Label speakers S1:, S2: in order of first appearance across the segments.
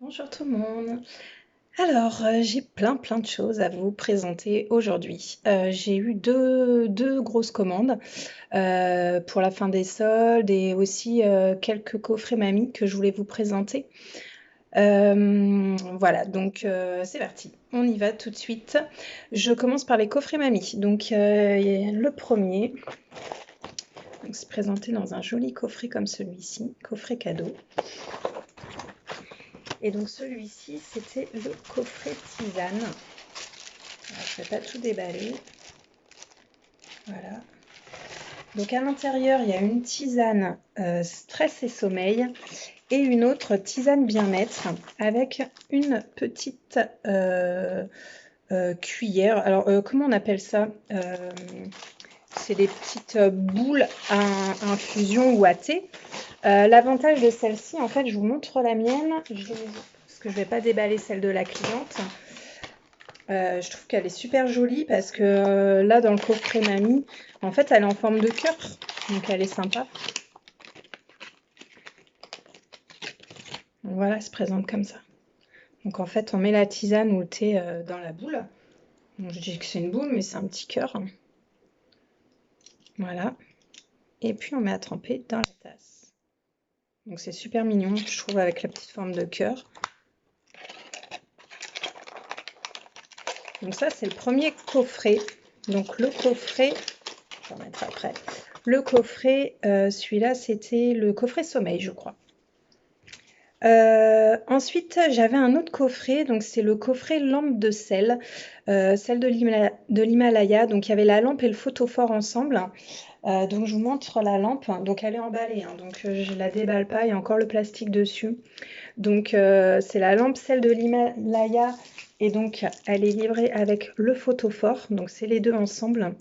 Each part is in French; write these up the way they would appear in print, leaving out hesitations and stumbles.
S1: Bonjour tout le monde. Alors, j'ai plein de choses à vous présenter aujourd'hui. J'ai eu deux grosses commandes pour la fin des soldes et aussi quelques coffrets mamie que je voulais vous présenter. Voilà, donc c'est parti. On y va tout de suite. Je commence par les coffrets mamie. Donc, le premier, c'est présenté dans un joli coffret comme celui-ci, coffret cadeau. Et donc celui-ci, c'était le coffret tisane. Alors, je ne vais pas tout déballer. Voilà. Donc à l'intérieur, il y a une tisane stress et sommeil et une autre tisane bien-être avec une petite cuillère. Alors comment on appelle ça? C'est des petites boules à infusion ou à thé. L'avantage de celle-ci, en fait, je vous montre la mienne, parce que je ne vais pas déballer celle de la cliente. Je trouve qu'elle est super jolie parce que là, dans le coffret mamie, en fait, elle est en forme de cœur, donc elle est sympa. Donc voilà, elle se présente comme ça. Donc en fait, on met la tisane ou le thé dans la boule. Donc, je dis que c'est une boule, mais c'est un petit cœur. Voilà. Et puis on met à tremper dans la tasse. Donc c'est super mignon, je trouve, avec la petite forme de cœur. Donc ça, c'est le premier coffret. Donc le coffret, je vais en mettre après. Le coffret, celui-là, c'était le coffret sommeil, je crois. Ensuite, j'avais un autre coffret, donc c'est le coffret lampe de sel, celle de l'Himalaya. Donc il y avait la lampe et le photophore ensemble. Donc je vous montre la lampe. Donc elle est emballée, hein, donc je la déballe pas, il y a encore le plastique dessus. Donc c'est la lampe, celle de l'Himalaya, et donc elle est livrée avec le photophore. Donc c'est les deux ensemble.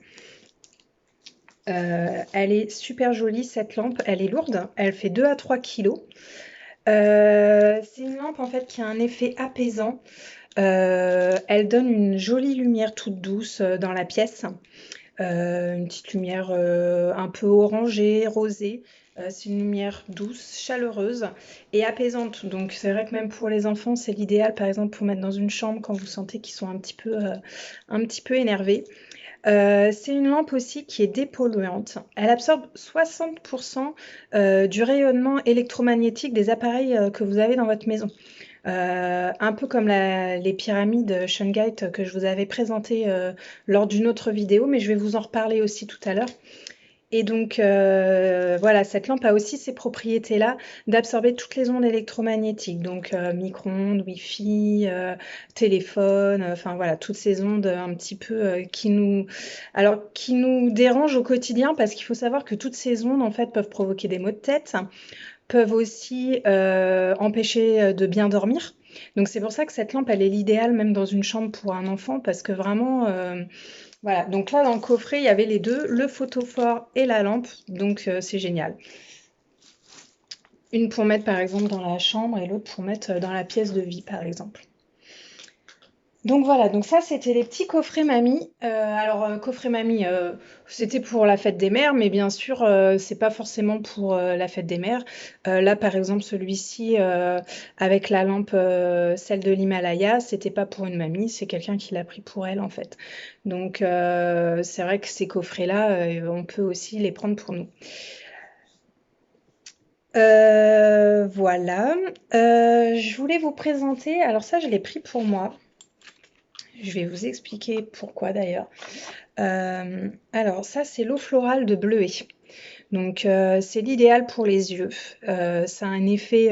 S1: Elle est super jolie cette lampe, elle est lourde, elle fait 2 à 3 kilos. C'est une lampe en fait qui a un effet apaisant. Elle donne une jolie lumière toute douce dans la pièce. Une petite lumière un peu orangée, rosée. C'est une lumière douce, chaleureuse et apaisante. Donc c'est vrai que même pour les enfants, c'est l'idéal par exemple pour mettre dans une chambre quand vous sentez qu'ils sont un petit peu énervés. C'est une lampe aussi qui est dépolluante. Elle absorbe 60% du rayonnement électromagnétique des appareils que vous avez dans votre maison. Un peu comme les pyramides Shungite que je vous avais présentées lors d'une autre vidéo, mais je vais vous en reparler aussi tout à l'heure. Et donc voilà, cette lampe a aussi ces propriétés-là d'absorber toutes les ondes électromagnétiques, donc micro-ondes, Wi-Fi, téléphone, enfin voilà, toutes ces ondes un petit peu qui nous dérangent au quotidien, parce qu'il faut savoir que toutes ces ondes en fait peuvent provoquer des maux de tête, peuvent aussi empêcher de bien dormir. Donc c'est pour ça que cette lampe, elle est l'idéal même dans une chambre pour un enfant, parce que vraiment voilà, donc là dans le coffret, il y avait les deux, le photophore et la lampe, donc c'est génial. Une pour mettre par exemple dans la chambre et l'autre pour mettre dans la pièce de vie par exemple. Donc voilà, donc ça c'était les petits coffrets mamie. Alors coffret mamie, c'était pour la fête des mères, mais bien sûr c'est pas forcément pour la fête des mères. Là par exemple celui-ci avec la lampe, celle de l'Himalaya, c'était pas pour une mamie, c'est quelqu'un qui l'a pris pour elle en fait. Donc c'est vrai que ces coffrets-là, on peut aussi les prendre pour nous. Voilà. Je voulais vous présenter, alors ça je l'ai pris pour moi. Je vais vous expliquer pourquoi d'ailleurs. Alors ça c'est l'eau florale de bleuet. Donc c'est l'idéal pour les yeux. Ça a un effet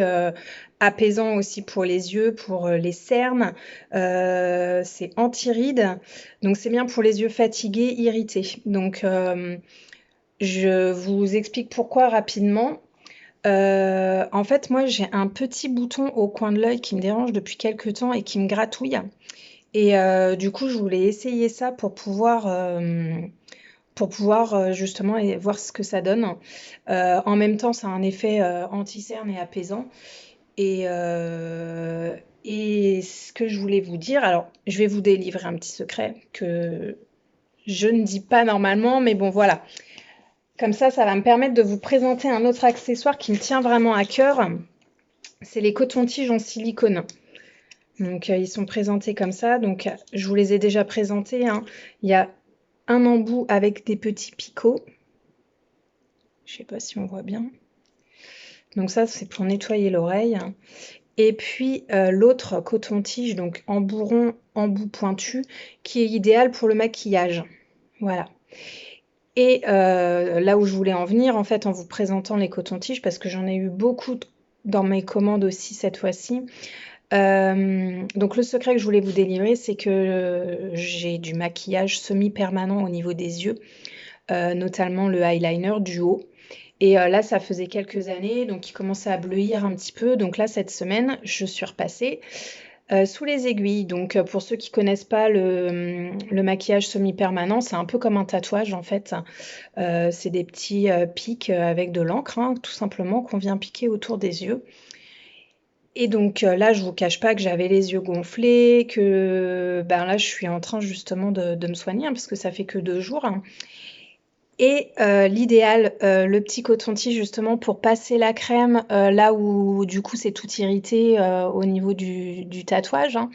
S1: apaisant aussi pour les yeux, pour les cernes. C'est anti-rides. Donc c'est bien pour les yeux fatigués, irrités. Donc je vous explique pourquoi rapidement. En fait, moi j'ai un petit bouton au coin de l'œil qui me dérange depuis quelques temps et qui me gratouille. Et du coup, je voulais essayer ça pour pouvoir justement voir ce que ça donne. En même temps, ça a un effet anti-cerne et apaisant. Et, et ce que je voulais vous dire, alors je vais vous délivrer un petit secret que je ne dis pas normalement, mais bon voilà. Comme ça va me permettre de vous présenter un autre accessoire qui me tient vraiment à cœur. C'est les cotons-tiges en silicone. Donc, ils sont présentés comme ça. Donc, je vous les ai déjà présentés, hein. Il y a un embout avec des petits picots. Je sais pas si on voit bien. Donc ça, c'est pour nettoyer l'oreille. Et puis l'autre coton-tige, donc en bourron, embout pointu, qui est idéal pour le maquillage. Voilà. Et là où je voulais en venir, en fait, en vous présentant les cotons-tiges, parce que j'en ai eu beaucoup dans mes commandes aussi cette fois-ci. Donc le secret que je voulais vous délivrer, c'est que j'ai du maquillage semi-permanent au niveau des yeux, notamment le eyeliner du haut. Et là, ça faisait quelques années, donc il commençait à bleuir un petit peu. Donc là, cette semaine, je suis repassée sous les aiguilles. Donc pour ceux qui connaissent pas le maquillage semi-permanent, c'est un peu comme un tatouage en fait. C'est des petits pics avec de l'encre, hein, tout simplement, qu'on vient piquer autour des yeux. Et donc là, je vous cache pas que j'avais les yeux gonflés, que ben là, je suis en train justement de me soigner, hein, parce que ça fait que 2 jours, hein. Et l'idéal, le petit coton-tige justement pour passer la crème, là où du coup c'est tout irrité, au niveau du tatouage, hein.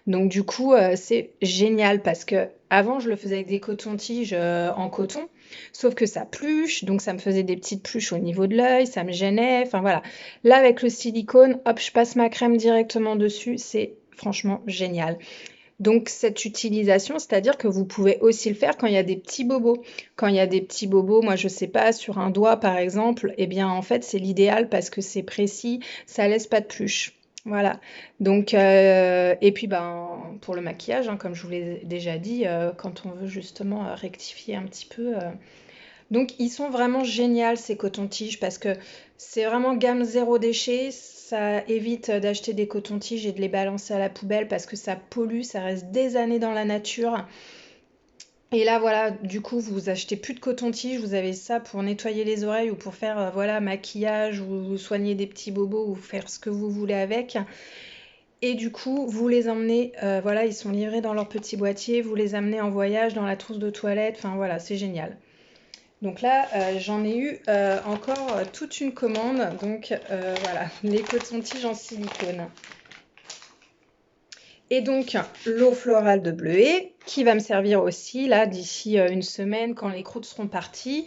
S1: Donc du coup, c'est génial parce qu'avant je le faisais avec des cotons-tiges, en coton, sauf que ça pluche, donc ça me faisait des petites pluches au niveau de l'œil, ça me gênait, enfin voilà. Là avec le silicone, hop, je passe ma crème directement dessus, c'est franchement génial. Donc cette utilisation, c'est-à-dire que vous pouvez aussi le faire quand il y a des petits bobos. Quand il y a des petits bobos, moi je sais pas, sur un doigt par exemple, eh bien en fait c'est l'idéal parce que c'est précis, ça laisse pas de pluche. Voilà. Donc et puis ben pour le maquillage, hein, comme je vous l'ai déjà dit, quand on veut justement rectifier un petit peu. Donc ils sont vraiment géniaux ces cotons-tiges parce que c'est vraiment gamme zéro déchet. Ça évite d'acheter des cotons-tiges et de les balancer à la poubelle parce que ça pollue, ça reste des années dans la nature. Et là voilà, du coup vous achetez plus de coton-tige, vous avez ça pour nettoyer les oreilles ou pour faire voilà maquillage ou soigner des petits bobos ou faire ce que vous voulez avec. Et du coup, vous les emmenez, voilà, ils sont livrés dans leur petit boîtier, vous les amenez en voyage dans la trousse de toilette, enfin voilà, c'est génial. Donc là, j'en ai eu encore toute une commande. Donc voilà, les cotons-tiges en silicone. Et donc l'eau florale de bleuet qui va me servir aussi là d'ici une semaine quand les croûtes seront parties.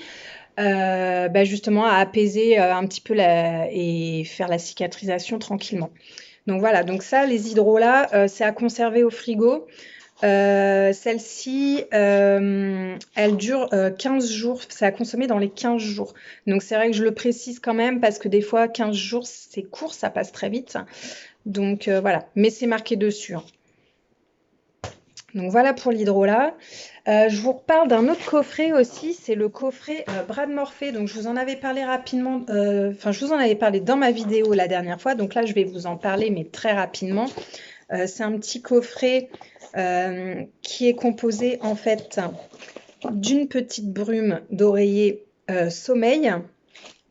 S1: Bah, justement à apaiser un petit peu et faire la cicatrisation tranquillement. Donc voilà, donc ça, les hydros là, c'est à conserver au frigo. Celle-ci, elle dure 15 jours, c'est à consommer dans les 15 jours. Donc c'est vrai que je le précise quand même parce que des fois 15 jours c'est court, ça passe très vite. Donc voilà, mais c'est marqué dessus, hein. Donc voilà pour l'hydrolat. Je vous reparle d'un autre coffret aussi, c'est le coffret Brad Morphée. Donc je vous en avais parlé rapidement, enfin je vous en avais parlé dans ma vidéo la dernière fois, donc là je vais vous en parler mais très rapidement. C'est un petit coffret qui est composé en fait d'une petite brume d'oreiller sommeil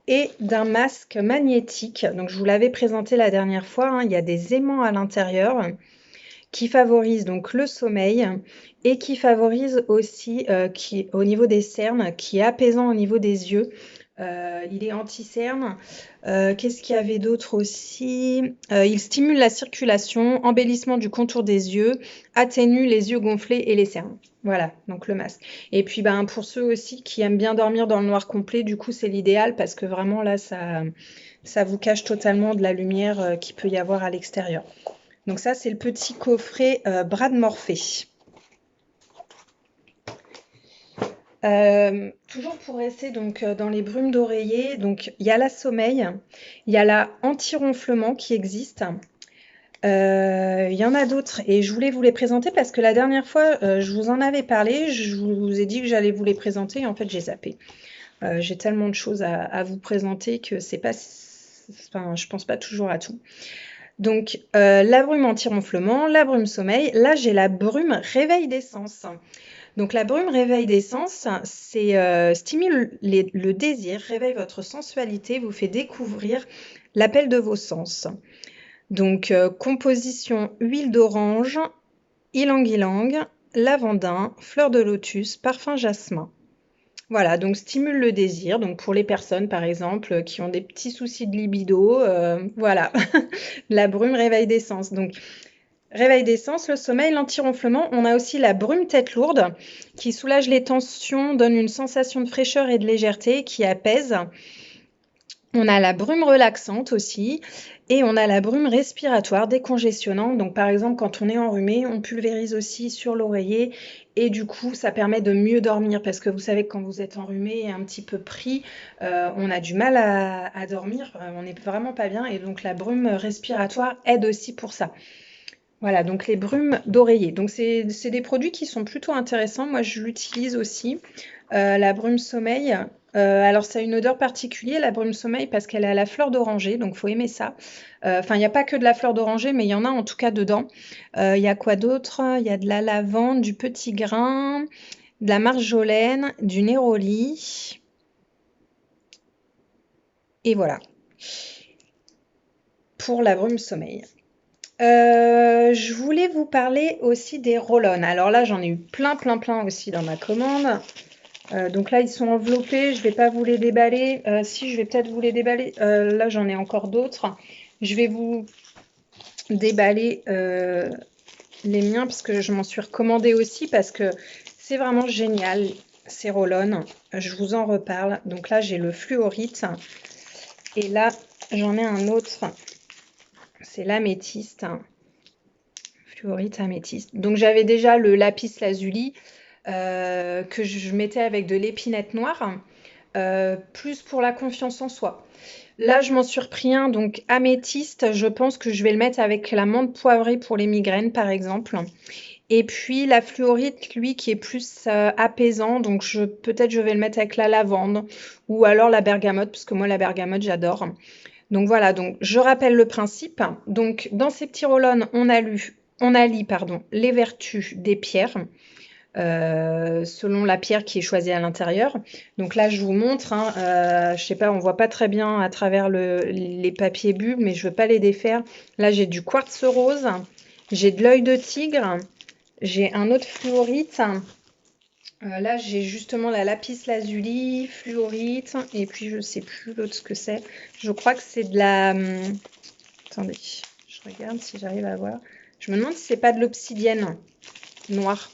S1: et d'un masque magnétique. Donc je vous l'avais présenté la dernière fois, hein. Il y a des aimants à l'intérieur qui favorisent donc le sommeil et qui favorisent aussi au niveau des cernes, qui est apaisant au niveau des yeux. Il est anti-cerne. Qu'est-ce qu'il y avait d'autre aussi? Il stimule la circulation, embellissement du contour des yeux, atténue les yeux gonflés et les cernes. Voilà, donc le masque. Et puis ben, pour ceux aussi qui aiment bien dormir dans le noir complet, du coup c'est l'idéal parce que vraiment là ça vous cache totalement de la lumière qu'il peut y avoir à l'extérieur. Donc ça c'est le petit coffret Brad Morphée. Toujours pour rester donc dans les brumes d'oreiller, donc il y a la sommeil, il y a la anti-ronflement qui existe. Il y en a d'autres et je voulais vous les présenter parce que la dernière fois je vous en avais parlé, je vous ai dit que j'allais vous les présenter et en fait j'ai zappé. J'ai tellement de choses à vous présenter que c'est pas, enfin je pense pas toujours à tout. Donc la brume anti-ronflement, la brume sommeil, là j'ai la brume réveil des sens. Donc la brume réveil des sens, c'est stimule le désir, réveille votre sensualité, vous fait découvrir l'appel de vos sens. Donc composition huile d'orange, ylang-ylang, lavandin, fleur de lotus, parfum jasmin. Voilà, donc stimule le désir. Donc pour les personnes par exemple qui ont des petits soucis de libido, voilà, la brume réveil des sens. Donc Réveil des sens, le sommeil, l'antironflement. On a aussi la brume tête lourde qui soulage les tensions, donne une sensation de fraîcheur et de légèreté, qui apaise. On a la brume relaxante aussi et on a la brume respiratoire décongestionnante. Donc par exemple, quand on est enrhumé, on pulvérise aussi sur l'oreiller et du coup, ça permet de mieux dormir parce que vous savez que quand vous êtes enrhumé et un petit peu pris, on a du mal à dormir, on n'est vraiment pas bien et donc la brume respiratoire aide aussi pour ça. Voilà, donc les brumes d'oreiller. Donc c'est des produits qui sont plutôt intéressants. Moi, je l'utilise aussi. La brume sommeil. Alors, ça a une odeur particulière, la brume sommeil, parce qu'elle a la fleur d'oranger, donc faut aimer ça. Enfin, il n'y a pas que de la fleur d'oranger, mais il y en a en tout cas dedans. Il y a quoi d'autre? Il y a de la lavande, du petit grain, de la marjolaine, du néroli. Et voilà, pour la brume sommeil. Je voulais vous parler aussi des roll-on. Alors là, j'en ai eu plein aussi dans ma commande. Donc là, ils sont enveloppés. Je vais pas vous les déballer. Si, je vais peut-être vous les déballer. Là, j'en ai encore d'autres. Je vais vous déballer les miens parce que je m'en suis recommandée aussi parce que c'est vraiment génial, ces roll-on. Je vous en reparle. Donc là, j'ai le fluorite. Et là, j'en ai un autre. C'est l'améthyste. Fluorite améthyste. Donc j'avais déjà le lapis lazuli que je mettais avec de l'épinette noire, plus pour la confiance en soi. Là, je m'en suis repris un, donc améthyste, je pense que je vais le mettre avec la menthe poivrée pour les migraines, par exemple. Et puis la fluorite, lui, qui est plus apaisant, donc peut-être je vais le mettre avec la lavande ou alors la bergamote, parce que moi, la bergamote, j'adore. Donc voilà, donc je rappelle le principe. Donc dans ces petits roll-on, on allie les vertus des pierres, selon la pierre qui est choisie à l'intérieur. Donc là, je vous montre, hein, je sais pas, on voit pas très bien à travers les papiers bulles, mais je veux pas les défaire. Là, j'ai du quartz rose, j'ai de l'œil de tigre, j'ai un autre fluorite. Là, j'ai justement la lapis lazuli, fluorite, et puis je sais plus l'autre ce que c'est. Je crois que c'est de la... attendez, je regarde si j'arrive à voir. Je me demande si c'est pas de l'obsidienne noire.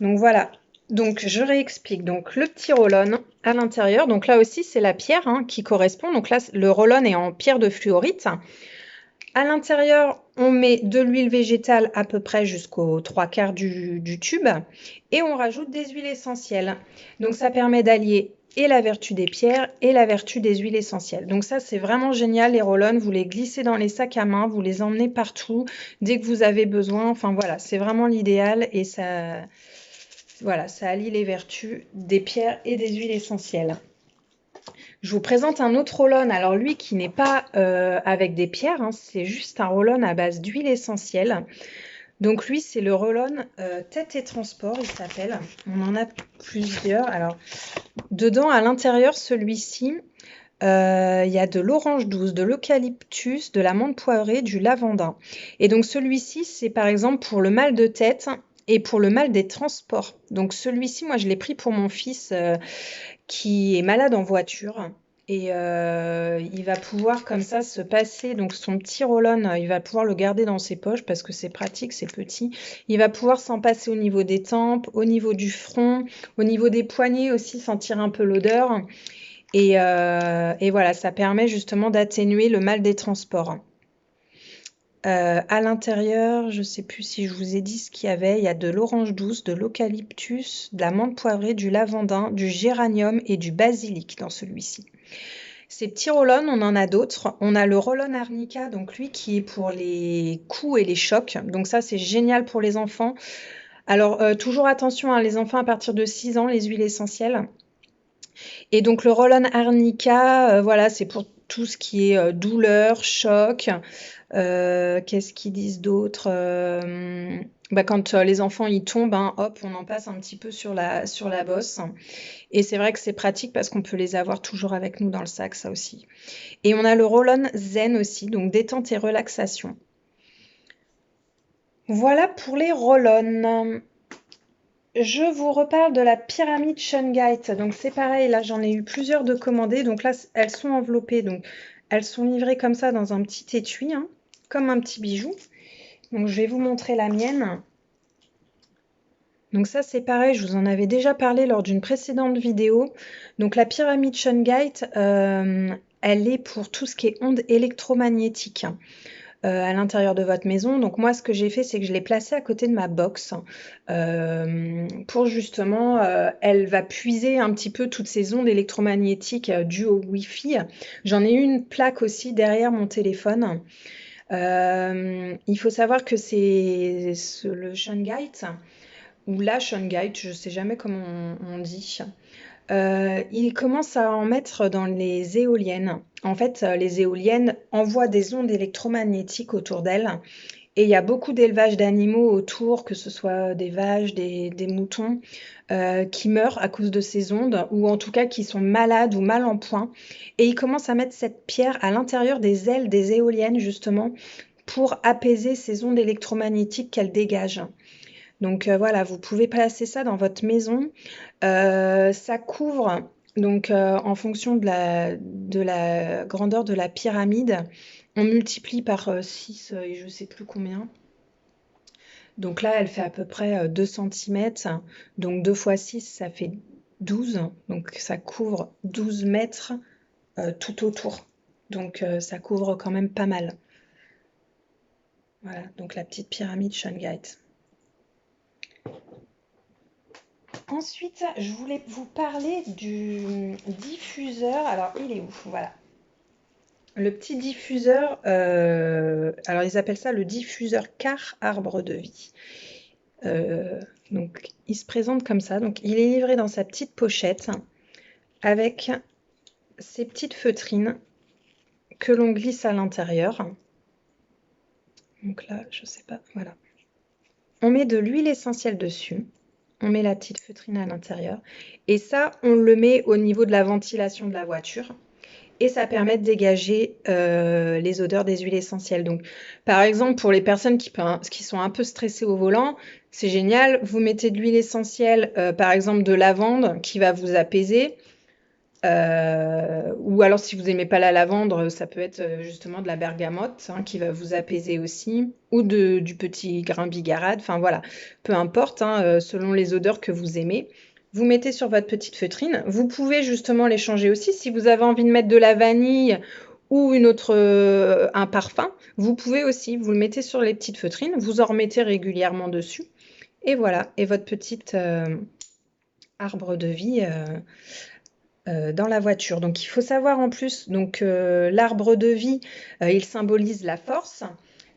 S1: Donc voilà. Donc je réexplique. Donc le petit roll-on à l'intérieur. Donc là aussi, c'est la pierre hein, qui correspond. Donc là, le roll-on est en pierre de fluorite. À l'intérieur, on met de l'huile végétale à peu près jusqu'aux 3/4 du tube et on rajoute des huiles essentielles. Donc ça permet d'allier et la vertu des pierres et la vertu des huiles essentielles. Donc ça, c'est vraiment génial, les roll-on. Vous les glissez dans les sacs à main, vous les emmenez partout dès que vous avez besoin. Enfin voilà, c'est vraiment l'idéal et ça, voilà, ça allie les vertus des pierres et des huiles essentielles. Je vous présente un autre roll-on. Alors lui qui n'est pas avec des pierres, hein, c'est juste un roll-on à base d'huile essentielle. Donc lui c'est le roll-on tête et transport, il s'appelle. On en a plusieurs. Alors dedans à l'intérieur celui-ci, il y a de l'orange douce, de l'eucalyptus, de la menthe poivrée, du lavandin. Et donc celui-ci c'est par exemple pour le mal de tête et pour le mal des transports. Donc celui-ci moi je l'ai pris pour mon fils qui est malade en voiture et il va pouvoir comme ça se passer donc son petit roll-on, il va pouvoir le garder dans ses poches parce que c'est pratique, c'est petit. Il va pouvoir s'en passer au niveau des tempes, au niveau du front, au niveau des poignets aussi, sentir un peu l'odeur. Et voilà, ça permet justement d'atténuer le mal des transports. À l'intérieur, je ne sais plus si je vous ai dit ce qu'il y avait. Il y a de l'orange douce, de l'eucalyptus, de la menthe poivrée, du lavandin, du géranium et du basilic dans celui-ci. Ces petits roll-on, on en a d'autres. On a le roll-on arnica, donc lui qui est pour les coups et les chocs. Donc ça, c'est génial pour les enfants. Alors, toujours attention, hein, les enfants à partir de 6 ans, les huiles essentielles. Et donc le roll-on arnica, voilà, c'est pour tout ce qui est douleur, choc. Qu'est-ce qu'ils disent d'autre? Quand les enfants ils tombent, hein, hop, on en passe un petit peu sur la bosse. Et c'est vrai que c'est pratique parce qu'on peut les avoir toujours avec nous dans le sac, ça aussi. Et on a le roll-on zen aussi, donc détente et relaxation. Voilà pour les roll-on. Je vous reparle de la pyramide Shungite. Donc c'est pareil, là j'en ai eu plusieurs de commandées. Donc là, elles sont enveloppées. Donc elles sont livrées comme ça dans un petit étui, hein, comme un petit bijou. Donc je vais vous montrer la mienne. Donc ça c'est pareil, je vous en avais déjà parlé lors d'une précédente vidéo. Donc la pyramide Shungite, elle est pour tout ce qui est ondes électromagnétiques à l'intérieur de votre maison. Donc moi ce que j'ai fait c'est que je l'ai placée à côté de ma box pour justement, elle va puiser un petit peu toutes ces ondes électromagnétiques dues au Wi-Fi. J'en ai une plaque aussi derrière mon téléphone. Il faut savoir que c'est le Shungite ou la Shungite, je ne sais jamais comment on dit. Il commence à en mettre dans les éoliennes. En fait, les éoliennes envoient des ondes électromagnétiques autour d'elles. Et il y a beaucoup d'élevage d'animaux autour, que ce soit des vaches, des moutons, qui meurent à cause de ces ondes, ou en tout cas qui sont malades ou mal en point. Et ils commencent à mettre cette pierre à l'intérieur des ailes des éoliennes, justement, pour apaiser ces ondes électromagnétiques qu'elles dégagent. Donc voilà, vous pouvez placer ça dans votre maison. Ça couvre, donc en fonction de la grandeur de la pyramide, on multiplie par 6 et je ne sais plus combien. Donc là, elle fait à peu près 2 centimètres. Donc 2 fois 6, ça fait 12. Donc ça couvre 12 mètres tout autour. Donc ça couvre quand même pas mal. Voilà, donc la petite pyramide Shungite. Ensuite, je voulais vous parler du diffuseur. Alors, il est où? Voilà. Le petit diffuseur, alors ils appellent ça le diffuseur car arbre de vie. Donc, il se présente comme ça. Donc, il est livré dans sa petite pochette avec ces petites feutrines que l'on glisse à l'intérieur. Donc là, je sais pas, voilà. On met de l'huile essentielle dessus. On met la petite feutrine à l'intérieur. Et ça, on le met au niveau de la ventilation de la voiture. Et ça permet de dégager les odeurs des huiles essentielles. Donc, par exemple, pour les personnes qui sont un peu stressées au volant, c'est génial. Vous mettez de l'huile essentielle, par exemple de lavande, qui va vous apaiser. Ou alors, si vous n'aimez pas la lavande, ça peut être justement de la bergamote hein, qui va vous apaiser aussi. Ou du petit grain bigarade. Enfin, voilà. Peu importe, hein, selon les odeurs que vous aimez. Vous mettez sur votre petite feutrine. Vous pouvez justement les changer aussi. Si vous avez envie de mettre de la vanille ou un parfum, vous pouvez aussi. Vous le mettez sur les petites feutrines. Vous en remettez régulièrement dessus. Et voilà. Et votre petite arbre de vie dans la voiture. Donc il faut savoir en plus, donc l'arbre de vie, il symbolise la force,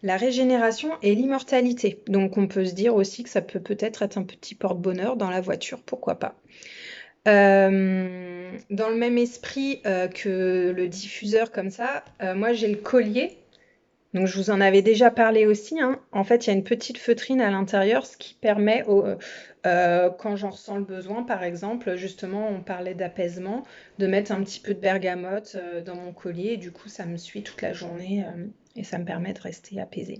S1: la régénération et l'immortalité. Donc on peut se dire aussi que ça peut peut-être être un petit porte-bonheur dans la voiture, pourquoi pas. Dans le même esprit que le diffuseur comme ça, moi j'ai le collier. Donc je vous en avais déjà parlé aussi, hein. En fait, il y a une petite feutrine à l'intérieur, ce qui permet, quand j'en ressens le besoin, par exemple, justement, on parlait d'apaisement, de mettre un petit peu de bergamote dans mon collier. Et du coup, ça me suit toute la journée et ça me permet de rester apaisée.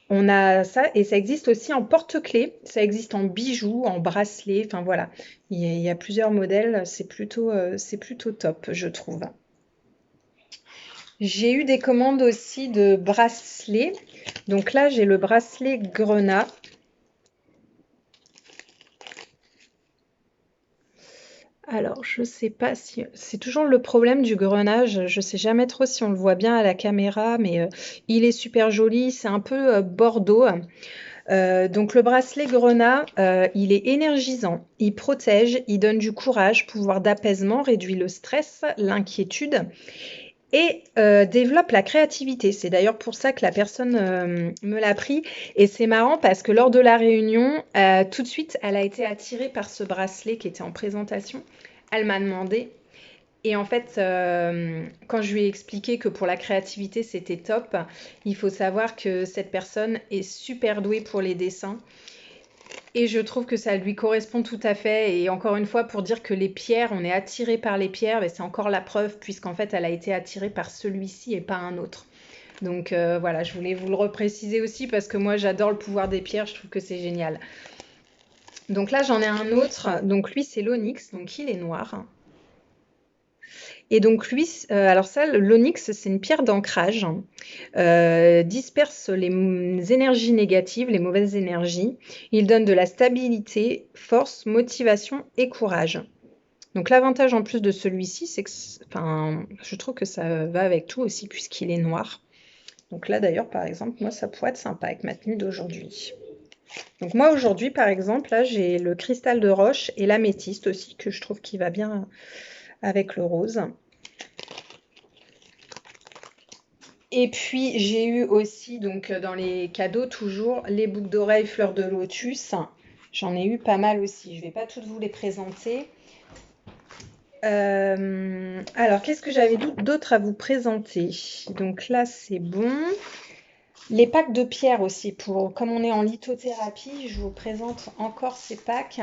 S1: On a ça et ça existe aussi en porte-clés, ça existe en bijoux, en bracelets, enfin voilà. Il y a plusieurs modèles, c'est plutôt top, je trouve. J'ai eu des commandes aussi de bracelets. Donc là, j'ai le bracelet Grenat. Alors, je sais pas si... C'est toujours le problème du grenage. Je sais jamais trop si on le voit bien à la caméra, mais il est super joli. C'est un peu bordeaux. Donc le bracelet Grenat, il est énergisant. Il protège, il donne du courage, pouvoir d'apaisement, réduit le stress, l'inquiétude. Et développe la créativité. C'est d'ailleurs pour ça que la personne me l'a pris. Et c'est marrant parce que lors de la réunion, tout de suite, elle a été attirée par ce bracelet qui était en présentation. Elle m'a demandé. Et en fait, quand je lui ai expliqué que pour la créativité, c'était top, il faut savoir que cette personne est super douée pour les dessins. Et je trouve que ça lui correspond tout à fait. Et encore une fois, pour dire que les pierres, on est attiré par les pierres, mais c'est encore la preuve, puisqu'en fait, elle a été attirée par celui-ci et pas un autre. Donc voilà, je voulais vous le repréciser aussi, parce que moi, j'adore le pouvoir des pierres, je trouve que c'est génial. Donc là, j'en ai un autre. Donc lui, c'est l'onyx, donc il est noir. Et donc lui, alors ça, l'onyx, c'est une pierre d'ancrage, disperse les énergies négatives, les mauvaises énergies. Il donne de la stabilité, force, motivation et courage. Donc l'avantage en plus de celui-ci, c'est que, enfin, je trouve que ça va avec tout aussi puisqu'il est noir. Donc là d'ailleurs, par exemple, moi ça pourrait être sympa avec ma tenue d'aujourd'hui. Donc moi aujourd'hui, par exemple, là j'ai le cristal de roche et l'améthyste aussi que je trouve qui va bien avec le rose. Et puis j'ai eu aussi donc dans les cadeaux toujours les boucles d'oreilles fleurs de lotus. J'en ai eu pas mal aussi. Je vais pas toutes vous les présenter. Alors qu'est-ce que j'avais d'autre à vous présenter? Donc là c'est bon. Les packs de pierres aussi, comme on est en lithothérapie, je vous présente encore ces packs.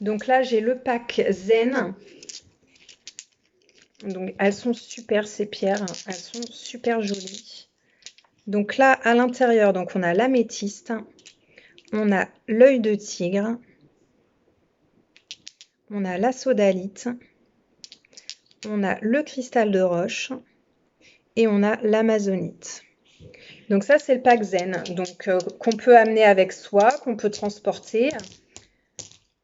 S1: Donc là, j'ai le pack Zen. Donc elles sont super ces pierres, elles sont super jolies. Donc là, à l'intérieur, donc on a l'améthyste, on a l'œil de tigre, on a la sodalite, on a le cristal de roche et on a l'amazonite. Donc ça, c'est le pack Zen, donc qu'on peut amener avec soi, qu'on peut transporter,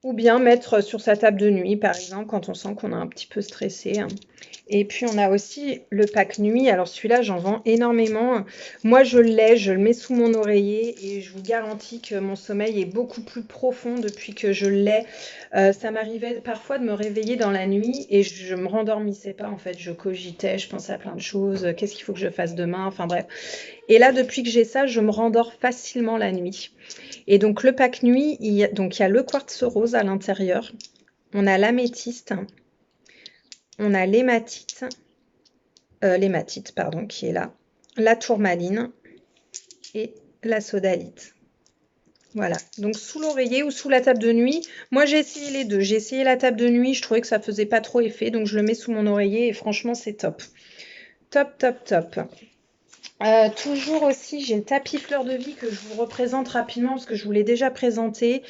S1: ou bien mettre sur sa table de nuit, par exemple, quand on sent qu'on est un petit peu stressé. Et puis, on a aussi le pack nuit. Alors, celui-là, j'en vends énormément. Moi, je l'ai, je le mets sous mon oreiller et je vous garantis que mon sommeil est beaucoup plus profond depuis que je l'ai. Ça m'arrivait parfois de me réveiller dans la nuit et je me rendormissais pas, en fait. Je cogitais, je pensais à plein de choses. Qu'est-ce qu'il faut que je fasse demain? Enfin, bref. Et là, depuis que j'ai ça, je me rendors facilement la nuit. Et donc, le pack nuit, il y a le quartz rose à l'intérieur. On a l'améthyste. On a l'hématite, pardon, qui est là, la tourmaline et la sodalite. Voilà, donc sous l'oreiller ou sous la table de nuit. Moi, j'ai essayé les deux. J'ai essayé la table de nuit, je trouvais que ça faisait pas trop effet, donc je le mets sous mon oreiller et franchement, c'est top. Top, top, top. Toujours aussi, j'ai le tapis fleur de vie que je vous représente rapidement parce que je vous l'ai déjà présenté.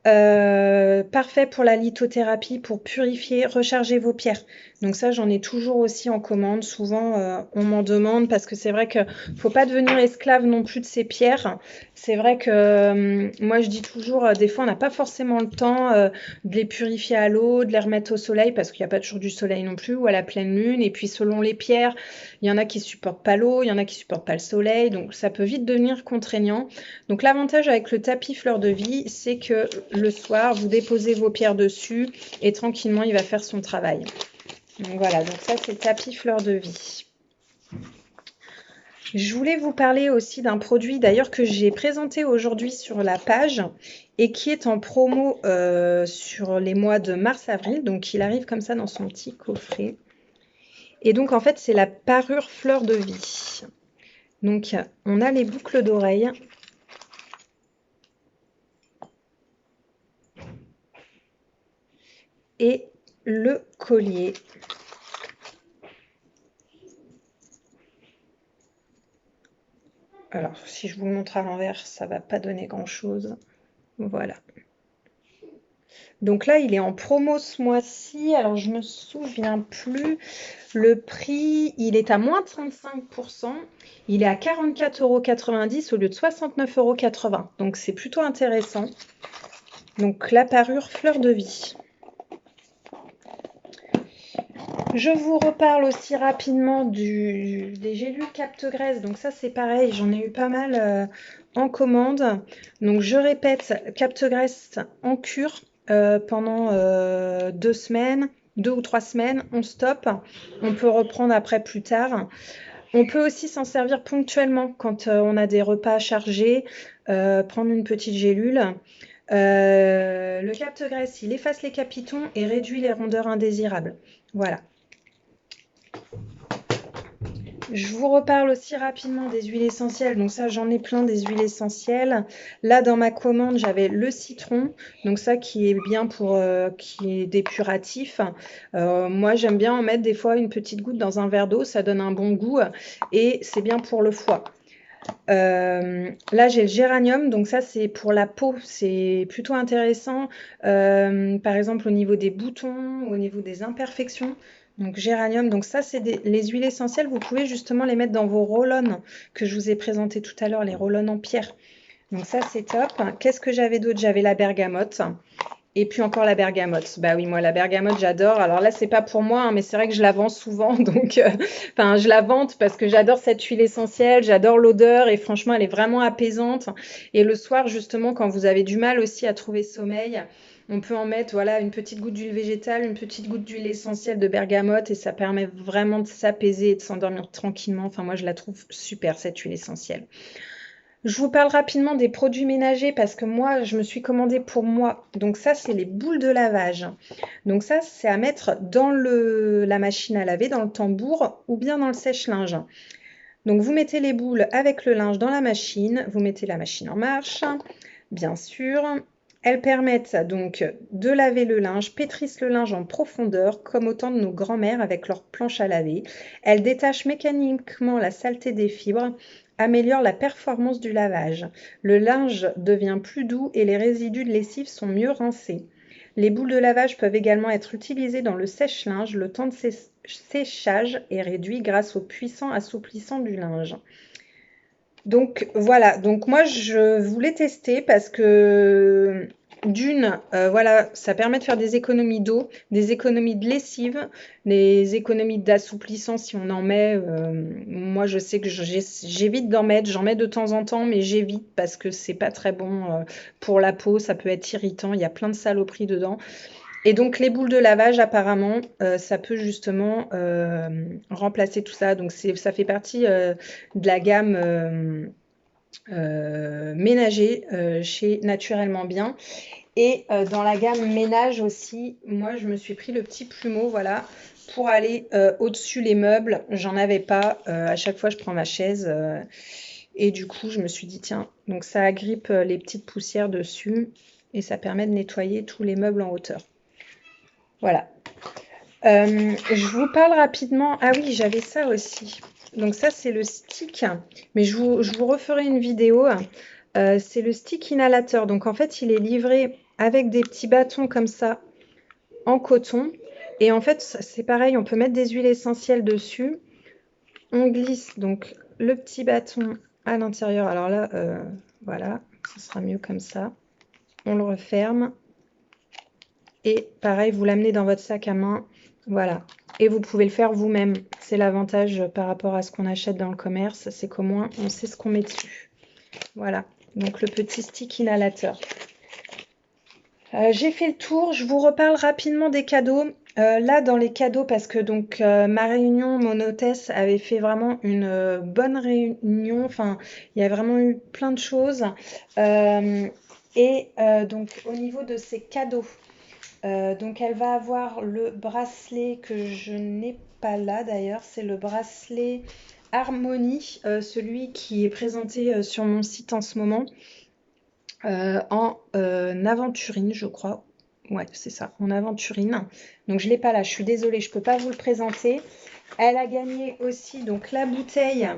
S1: Parfait pour la lithothérapie, pour purifier, recharger vos pierres. Donc ça, j'en ai toujours aussi en commande. Souvent, on m'en demande parce que c'est vrai que faut pas devenir esclave non plus de ces pierres. C'est vrai que moi, je dis toujours, des fois, on n'a pas forcément le temps de les purifier à l'eau, de les remettre au soleil parce qu'il n'y a pas toujours du soleil non plus ou à la pleine lune. Et puis, selon les pierres, il y en a qui supportent pas l'eau, il y en a qui supportent pas le soleil. Donc, ça peut vite devenir contraignant. Donc, l'avantage avec le tapis fleur de vie, c'est que le soir, vous déposez vos pierres dessus et tranquillement, il va faire son travail. Donc voilà, donc ça, c'est le tapis fleur de vie. Je voulais vous parler aussi d'un produit d'ailleurs que j'ai présenté aujourd'hui sur la page et qui est en promo sur les mois de mars-avril. Donc, il arrive comme ça dans son petit coffret. Et donc, en fait, c'est la parure fleur de vie. Donc, on a les boucles d'oreilles. Et le collier. Alors, si je vous le montre à l'envers, ça va pas donner grand-chose. Voilà. Donc là, il est en promo ce mois-ci. Alors, je me souviens plus. Le prix, il est à moins 35%. Il est à 44,90 € au lieu de 69,80 €. Donc, c'est plutôt intéressant. Donc, la parure fleur de vie. Je vous reparle aussi rapidement des gélules capte-graisse. Donc ça, c'est pareil, j'en ai eu pas mal en commande. Donc je répète, capte-graisse en cure pendant 2 semaines, 2 ou 3 semaines. On stoppe, on peut reprendre après plus tard. On peut aussi s'en servir ponctuellement quand on a des repas chargés, prendre une petite gélule. Le capte-graisse, il efface les capitons et réduit les rondeurs indésirables. Voilà. Je vous reparle aussi rapidement des huiles essentielles. Donc ça, j'en ai plein des huiles essentielles. Là, dans ma commande, j'avais le citron. Donc ça, qui est bien qui est depuratif. Moi, j'aime bien en mettre des fois une petite goutte dans un verre d'eau. Ça donne un bon goût et c'est bien pour le foie. Là, j'ai le géranium, donc ça, c'est pour la peau, c'est plutôt intéressant. Par exemple, au niveau des boutons, au niveau des imperfections. Donc géranium, donc ça c'est les huiles essentielles, vous pouvez justement les mettre dans vos roll-on que je vous ai présenté tout à l'heure, les roll-on en pierre. Donc ça c'est top. Qu'est-ce que j'avais d'autre? J'avais la bergamote. Et puis encore la bergamote. Bah oui, moi la bergamote j'adore. Alors là c'est pas pour moi, hein, mais c'est vrai que je la vends souvent, donc enfin je la vante parce que j'adore cette huile essentielle, j'adore l'odeur et franchement elle est vraiment apaisante. Et le soir justement quand vous avez du mal aussi à trouver sommeil, on peut en mettre voilà une petite goutte d'huile végétale, une petite goutte d'huile essentielle de bergamote et ça permet vraiment de s'apaiser et de s'endormir tranquillement. Enfin moi je la trouve super cette huile essentielle. Je vous parle rapidement des produits ménagers parce que moi, je me suis commandée pour moi. Donc ça, c'est les boules de lavage. Donc ça, c'est à mettre dans la machine à laver, dans le tambour ou bien dans le sèche-linge. Donc vous mettez les boules avec le linge dans la machine, vous mettez la machine en marche, bien sûr. Elles permettent donc de laver le linge, pétrissent le linge en profondeur, comme au temps de nos grands-mères avec leur planche à laver. Elles détachent mécaniquement la saleté des fibres, améliorent la performance du lavage. Le linge devient plus doux et les résidus de lessive sont mieux rincés. Les boules de lavage peuvent également être utilisées dans le sèche-linge. Le temps de séchage est réduit grâce au puissant assouplissant du linge. Donc voilà, donc moi je voulais tester parce que voilà, ça permet de faire des économies d'eau, des économies de lessive, des économies d'assouplissant si on en met. Moi je sais que j'évite d'en mettre, j'en mets de temps en temps, mais j'évite parce que c'est pas très bon pour la peau, ça peut être irritant, il y a plein de saloperies dedans. Et donc les boules de lavage, apparemment, ça peut justement remplacer tout ça. Donc ça fait partie de la gamme ménager chez Naturellement Bien. Et dans la gamme ménage aussi, moi je me suis pris le petit plumeau, voilà, pour aller au-dessus les meubles. J'en avais pas. À chaque fois, je prends ma chaise. Et du coup, je me suis dit, tiens, donc ça agrippe les petites poussières dessus et ça permet de nettoyer tous les meubles en hauteur. Voilà. Je vous parle rapidement. Ah oui, j'avais ça aussi. Donc ça, c'est le stick, mais je vous referai une vidéo. C'est le stick inhalateur. Donc en fait, il est livré avec des petits bâtons comme ça en coton. Et en fait, c'est pareil, on peut mettre des huiles essentielles dessus. On glisse donc le petit bâton à l'intérieur. Alors là, voilà, ce sera mieux comme ça. On le referme. Et pareil, vous l'amenez dans votre sac à main. Voilà. Et vous pouvez le faire vous-même. C'est l'avantage par rapport à ce qu'on achète dans le commerce, c'est qu'au moins on sait ce qu'on met dessus. Voilà. Donc le petit stick inhalateur. J'ai fait le tour. Je vous reparle rapidement des cadeaux. Là, dans les cadeaux, parce que donc ma réunion, mon hôtesse avait fait vraiment une bonne réunion. Enfin, il y a vraiment eu plein de choses. Donc au niveau de ces cadeaux. Donc elle va avoir le bracelet que je n'ai pas là d'ailleurs, c'est le bracelet Harmonie, celui qui est présenté sur mon site en ce moment, en aventurine je crois. Ouais, c'est ça, en aventurine. Donc je ne l'ai pas là, je suis désolée, je ne peux pas vous le présenter. Elle a gagné aussi donc la bouteille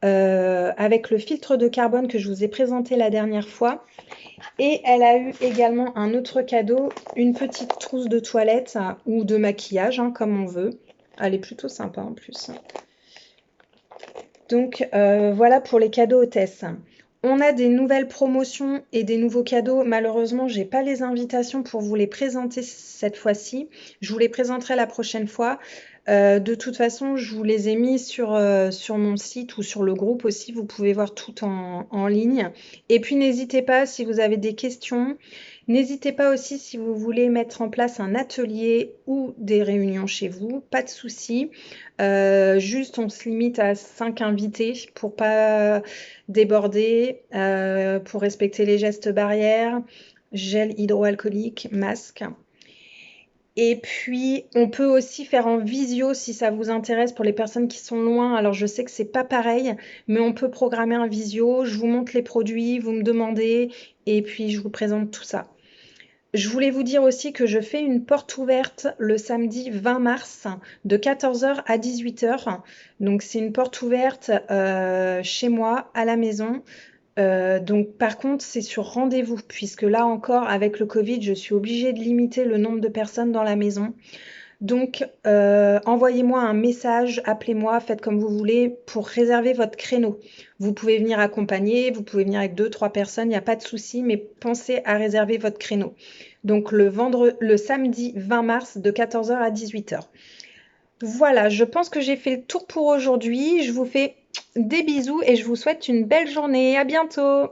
S1: avec le filtre de carbone que je vous ai présenté la dernière fois. Et elle a eu également un autre cadeau, une petite trousse de toilette ou de maquillage, hein, comme on veut. Elle est plutôt sympa en plus. Donc voilà pour les cadeaux hôtesses. On a des nouvelles promotions et des nouveaux cadeaux. Malheureusement, je n'ai pas les invitations pour vous les présenter cette fois-ci. Je vous les présenterai la prochaine fois. De toute façon, je vous les ai mis sur mon site ou sur le groupe aussi. Vous pouvez voir tout en ligne. Et puis, n'hésitez pas si vous avez des questions. N'hésitez pas aussi si vous voulez mettre en place un atelier ou des réunions chez vous. Pas de souci. Juste, on se limite à 5 invités pour pas déborder, pour respecter les gestes barrières, gel hydroalcoolique, masque. Et puis, on peut aussi faire en visio si ça vous intéresse pour les personnes qui sont loin. Alors, je sais que c'est pas pareil, mais on peut programmer un visio. Je vous montre les produits, vous me demandez, et puis je vous présente tout ça. Je voulais vous dire aussi que je fais une porte ouverte le samedi 20 mars de 14h à 18h. Donc, c'est une porte ouverte chez moi, à la maison. Donc par contre, c'est sur rendez-vous, puisque là encore, avec le Covid, je suis obligée de limiter le nombre de personnes dans la maison. Donc, envoyez-moi un message, appelez-moi, faites comme vous voulez pour réserver votre créneau. Vous pouvez venir accompagner, vous pouvez venir avec 2, 3 personnes, il n'y a pas de souci, mais pensez à réserver votre créneau. Donc, le samedi 20 mars de 14 h à 18 h. Voilà, je pense que j'ai fait le tour pour aujourd'hui. Je vous fais des bisous et je vous souhaite une belle journée. À bientôt!